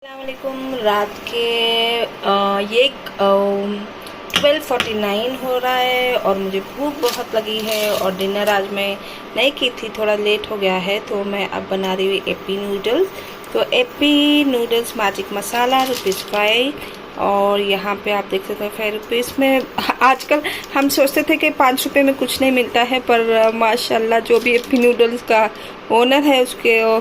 अस्सलामुअलैकुम। रात के ये 12:49 हो रहा है और मुझे भूख बहुत लगी है और डिनर आज मैं नहीं की थी, थोड़ा लेट हो गया है। तो मैं अब बना रही हूँ एपी नूडल्स। तो एपी नूडल्स मैजिक मसाला ₹5। और यहाँ पे आप देख सकते हैं ₹5 में। आजकल हम सोचते थे कि ₹5 में कुछ नहीं मिलता है, पर माशाल्लाह जो भी एपी नूडल्स का ओनर है उसके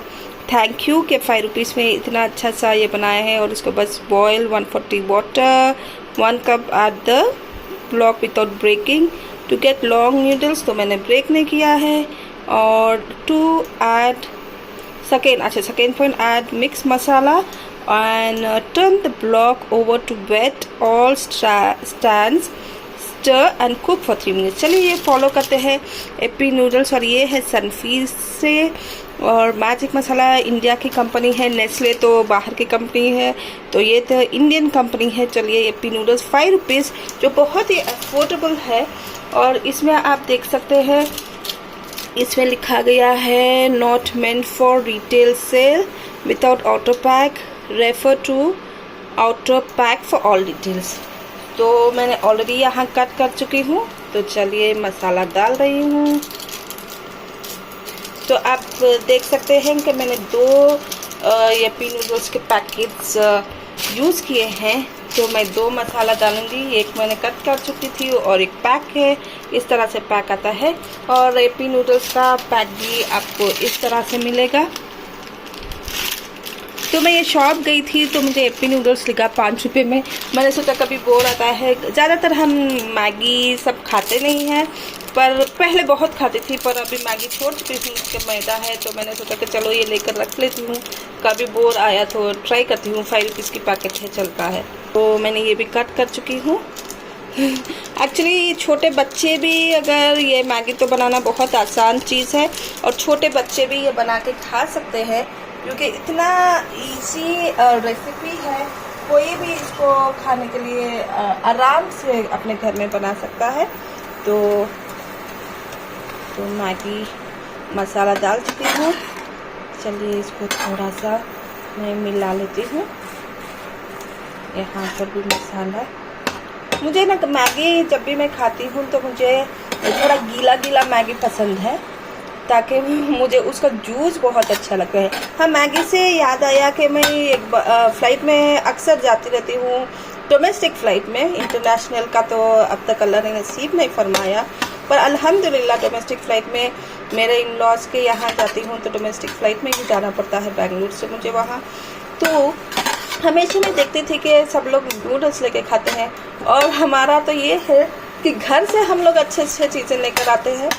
थैंक यू कि ₹5 में इतना अच्छा सा ये बनाया है। और इसको बस boil 140 water 1 cup at the block without breaking to get long noodles. तो मैंने ब्रेक नहीं किया है। और to add second point, add mix masala and turn the block over to wet all stands, stir and cook for 3 minutes. चलिए ये follow करते हैं एपी नूडल्स। और ये है सनफीस से। और मैजिक मसाला इंडिया की कंपनी है, नेस्ले तो बाहर की कंपनी है, तो ये तो इंडियन कंपनी है। चलिए एपी नूडल्स ₹5 जो बहुत ही अफोर्डेबल है। और इसमें आप देख सकते हैं इसमें लिखा गया है not meant for retail sale without auto pack, refer to auto pack for all details. तो मैंने ऑलरेडी यहाँ कट कर चुकी हूँ। तो चलिए मसाला डाल रही हूँ। तो आप देख सकते हैं कि मैंने 2 एपी नूडल्स के पैकेट्स यूज़ किए हैं। तो मैं 2 मसाला डालूंगी, एक मैंने कट कर चुकी थी और एक पैक है। इस तरह से पैक आता है। और एपी नूडल्स का पैक भी आपको इस तरह से मिलेगा। तो मैं ये शॉप गई थी तो मुझे एपी नूडल्स लिखा ₹5 में। मैंने सोचा कभी बोर आता है, ज़्यादातर हम मैगी सब खाते नहीं हैं, पर पहले बहुत खाती थी, पर अभी मैगी छोड़ चुकी हूँ, उसके मैदा है। तो मैंने सोचा कि चलो ये लेकर रख लेती हूँ, कभी बोर आया तो ट्राई करती हूँ। ₹5 की पैकेट है, चलता है। तो मैंने ये भी कट कर चुकी हूँ। एक्चुअली छोटे बच्चे भी, अगर ये मैगी तो बनाना बहुत आसान चीज़ है और छोटे बच्चे भी ये बना के खा सकते हैं, क्योंकि इतना इजी रेसिपी है। कोई भी इसको खाने के लिए आराम से अपने घर में बना सकता है। तो मैगी मसाला डाल चुकी हूँ। चलिए इसको थोड़ा सा मैं मिला लेती हूँ। यहाँ पर भी मसाला, मुझे ना मैगी जब भी मैं खाती हूँ तो मुझे थोड़ा गीला गीला मैगी पसंद है, ताकि मुझे उसका जूस बहुत अच्छा लगता है। हाँ, मैगी से याद आया कि मैं एक फ़्लाइट में अक्सर जाती रहती हूँ, डोमेस्टिक फ़्लाइट में। इंटरनेशनल का तो अब तक अल्लाह ने नसीब नहीं फरमाया, पर अल्हम्दुलिल्लाह डोमेस्टिक फ़्लाइट में मेरे इन लॉज के यहाँ जाती हूँ तो डोमेस्टिक फ़्लाइट में ही जाना पड़ता है बेंगलुरु से मुझे वहाँ। तो हमेशा मैं देखती थी कि सब लोग नूडल्स लेके खाते हैं, और हमारा तो ये है कि घर से हम लोग अच्छे अच्छे चीज़ें लेकर आते हैं।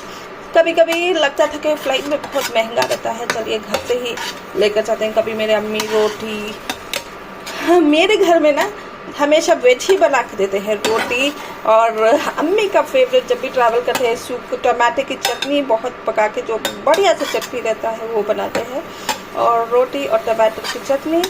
कभी कभी लगता था कि फ़्लाइट में बहुत महंगा रहता है, चलिए घर से ही लेकर जाते हैं। कभी मेरे अम्मी रोटी, हाँ, मेरे घर में ना हमेशा वेज ही बना के देते हैं रोटी। और अम्मी का फेवरेट जब भी ट्रैवल करते हैं सूप, टमाटर की चटनी बहुत पका के, जो बढ़िया से चटनी रहता है वो बनाते हैं, और रोटी और टमाटर की चटनी।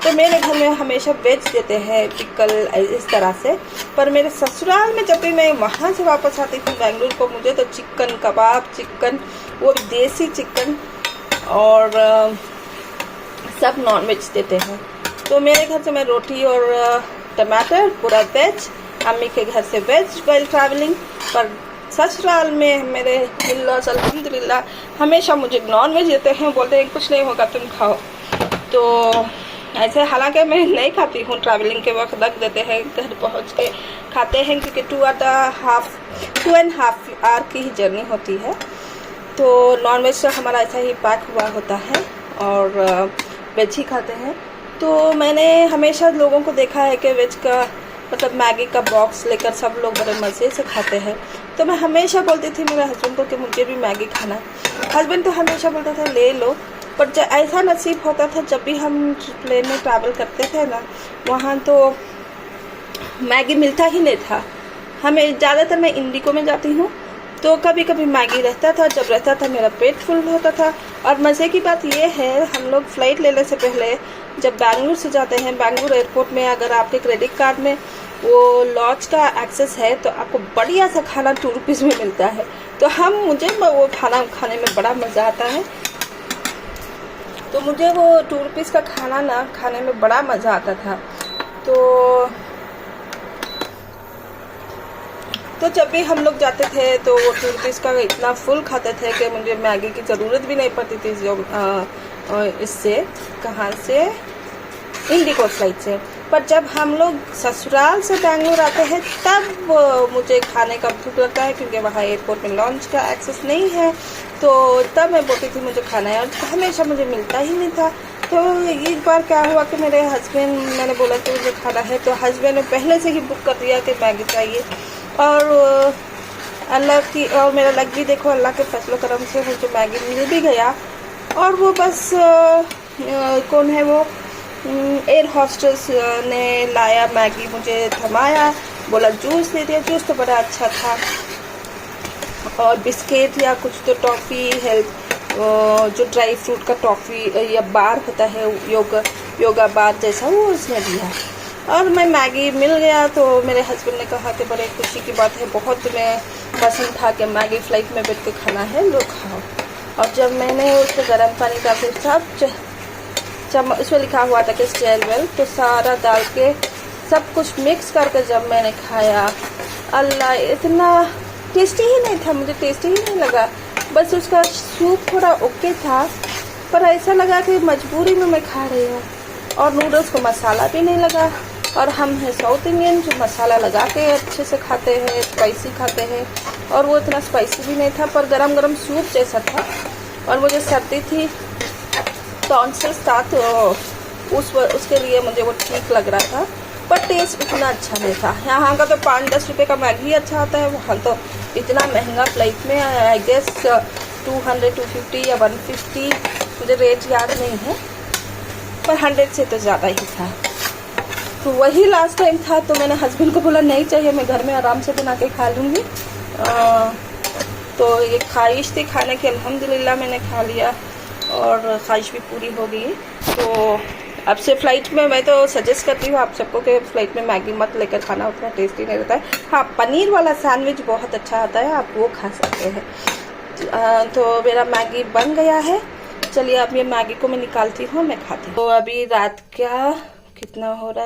तो मेरे घर में हमेशा वेज देते हैं, पिकल, इस तरह से। पर मेरे ससुराल में जब भी मैं वहाँ से वापस आती थी बेंगलुरु को, मुझे तो चिकन कबाब, चिकन, वो भी देसी चिकन, और सब नॉन वेज देते हैं। तो मेरे घर से मैं रोटी और टमाटर पूरा वेज, अम्मी के घर से वेज वाइल ट्रैवलिंग। पर ससुराल में मेरे इन-लॉज अल्हम्दुलिल्लाह हमेशा मुझे नॉन वेज देते हैं, बोलते हैं कुछ नहीं होगा तुम खाओ। तो ऐसे हालांकि मैं नहीं खाती हूँ, ट्रैवलिंग के वक्त रख देते हैं, घर पहुँच के खाते हैं, क्योंकि 2.5 आवर की ही जर्नी होती है। तो नॉन वेज तो हमारा ऐसा ही पैक हुआ होता है और वेज ही खाते हैं। तो मैंने हमेशा लोगों को देखा है कि वेज का मतलब मैगी का बॉक्स लेकर सब लोग बड़े मज़े से खाते हैं। तो मैं हमेशा बोलती थी मेरे हस्बैंड को कि मुझे भी मैगी खाना है। हस्बैंड तो हमेशा बोलते थे ले लो, पर जब ऐसा नसीब होता था, जब भी हम प्लेन में ट्रैवल करते थे ना, वहाँ तो मैगी मिलता ही नहीं था हमें। ज़्यादातर मैं इंडिगो में जाती हूँ तो कभी कभी मैगी रहता था, जब रहता था मेरा पेट फुल होता था। और मज़े की बात यह है, हम लोग फ़्लाइट लेने से पहले जब बेंगलुरु से जाते हैं, बेंगलुरु एयरपोर्ट में अगर आपके क्रेडिट कार्ड में वो लॉज का एक्सेस है तो आपको बढ़िया सा खाना ₹2 में मिलता है। तो मुझे वो खाना खाने में बड़ा मज़ा आता है। तो मुझे वो 2 रुपीज़ का खाना ना खाने में बड़ा मज़ा आता था। तो जब भी हम लोग जाते थे तो वो 2 रुपीज़ का इतना फुल खाते थे कि मुझे मैगी की ज़रूरत भी नहीं पड़ती थी। जो इससे कहाँ से, इंडिगो फ्लाइट से। पर जब हम लोग ससुराल से बेंगलोर आते हैं तब मुझे खाने का भूख लगता है, क्योंकि वहाँ एयरपोर्ट में लॉन्च का एक्सेस नहीं है। तो तब मैं बोलती थी मुझे खाना है, और हमेशा मुझे मिलता ही नहीं था। तो एक बार क्या हुआ कि मेरे हस्बैंड, मैंने बोला कि मुझे खाना है, तो हस्बैंड ने पहले से ही बुक कर दिया कि मैगी चाहिए। और अल्लाह की, और मेरा लग भी देखो, अल्लाह के फजलो करम से मुझे मैगी मिल भी गया। और वो बस कौन है वो एयर हॉस्टेस ने लाया मैगी, मुझे थमाया, बोला जूस ले दिया। जूस तो बड़ा अच्छा था, और बिस्किट या कुछ तो टॉफ़ी, हेल्थ जो ड्राई फ्रूट का टॉफ़ी या बार होता है, योगा बार जैसा, वो उसने दिया। और मैं मैगी मिल गया। तो मेरे हस्बैंड ने कहा कि बड़े खुशी की बात है, बहुत तुम्हें पसंद था कि मैगी फ्लाइट में बैठ के खाना है, लो खाओ। और जब मैंने उसमें गर्म पानी का फिर सब उसमें लिखा हुआ था कि स्टेल वेल, तो सारा डाल के सब कुछ मिक्स करके जब मैंने खाया, अल्लाह इतना टेस्टी ही नहीं था, मुझे टेस्टी ही नहीं लगा। बस उसका सूप थोड़ा ओके था, पर ऐसा लगा कि मजबूरी में मैं खा रही हूँ। और नूडल्स को मसाला भी नहीं लगा, और हम हैं साउथ इंडियन जो मसाला लगा के अच्छे से खाते हैं, स्पाइसी खाते हैं, और वो इतना स्पाइसी भी नहीं था, पर गरम गरम सूप जैसा था। और मुझे सर्दी थी, टॉन्सिल्स था, तो उसके लिए मुझे वो ठीक लग रहा था, पर टेस्ट इतना अच्छा नहीं था। यहाँ का तो 5-10 रुपये का मैगी अच्छा आता है, वहाँ तो इतना महंगा फ्लाइट में आई गेस 200, 250 या 150, मुझे रेट याद नहीं है, पर 100 से तो ज़्यादा ही था। तो वही लास्ट टाइम था। तो मैंने हस्बैंड को बोला नहीं चाहिए, मैं घर में आराम से बना के खा लूँगी। तो ये ख्वाहिश थी खाने की, अल्हम्दुलिल्लाह मैंने खा लिया, और ख्वाहिश भी पूरी हो गई। तो अब से फ़्लाइट में मैं तो सजेस्ट करती हूँ आप सबको कि फ़्लाइट में मैगी मत लेकर खाना, उतना टेस्टी नहीं रहता है। हाँ, पनीर वाला सैंडविच बहुत अच्छा आता है, आप वो खा सकते हैं। तो मेरा मैगी बन गया है। चलिए अब ये मैगी को मैं निकालती हूँ, मैं खाती हूँ। तो अभी रात क्या कितना हो रहा है।